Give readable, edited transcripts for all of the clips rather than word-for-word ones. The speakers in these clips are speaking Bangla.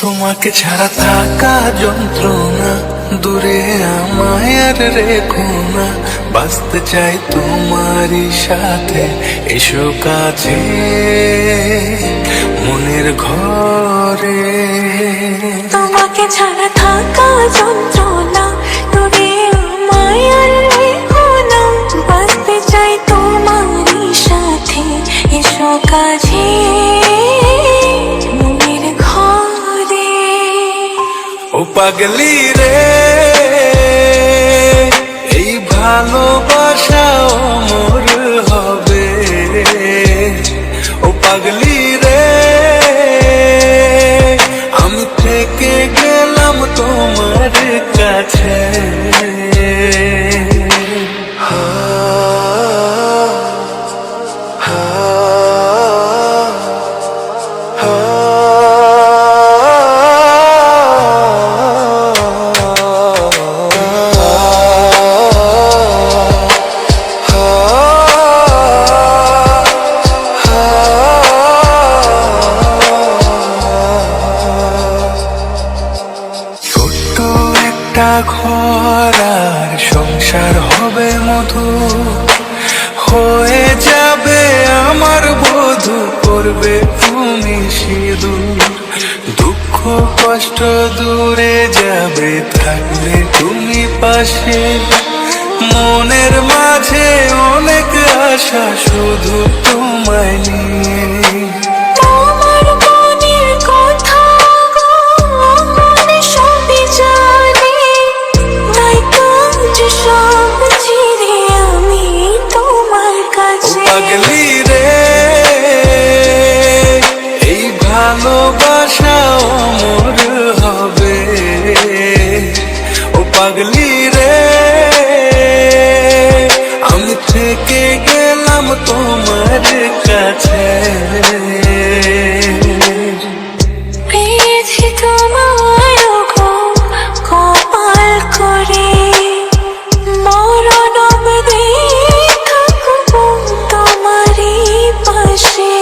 তোমাকে ছাড়া থাকা যন্ত্রণা, দূরে আমায় আর রেখো না। বাঁচতে চাই তোমারই সাথে, এসো কাছে মনের ঘরে। তোমাকে ছাড়া থাকা যন্ত্রণা, দূরে আমায় আর রেখো না। বাঁচতে চাই তোমারই সাথে, এসো কাছে মনের ঘরে। ও পাগলি রে, এই ভালোবাসা অমর হবে। ও পাগলি রে, আমি থেকে গেলাম তোমার কাছে। ঘর আর সংসার হবে মধু, হয়ে যাবে আমার বধূ, করবে তুমি সিঁদুর। দুঃখ কষ্ট দূরে যাবে, থাকবে তুমি পাশে। মনের মাঝে অনেক আশা, শুধু তোমায় নিয়ে। পাগলি রে, এই ভালোবাসা অমর হবে। ও পাগলি রে, আমি থেকে গেলাম তোমার কাছে। পেয়েছি তোমায় গো কপাল করে, মরণ অবধি থাকবো তোমারই পাশে।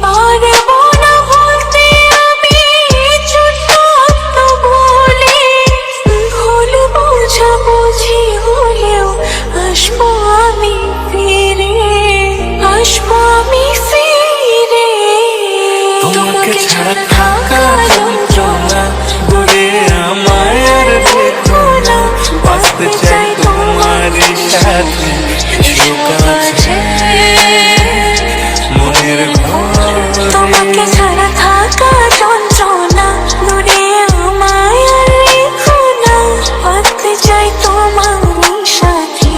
পারবো না বলতে আমি ছোট্ট বলে, ভুল বোঝাবুঝি হলেও আসবো আমি ফিরে, আসবো আমি ফিরে। তোমাকে ছাড়া থাকা যন্ত্রণা, দূরে আমায় আর রেখো না। বাঁচতে চাই তোমারই সাথে, এসো কাছে মনের ঘরে। তোমাকে ছাড়া থাকা যন্ত্রণা, দূরে আমায় আর রেখো না। বাঁচতে চাই তোমারই সাথে,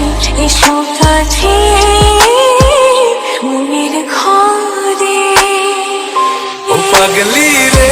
এসো কাছে মনের ঘরে। ও পাগলি রে,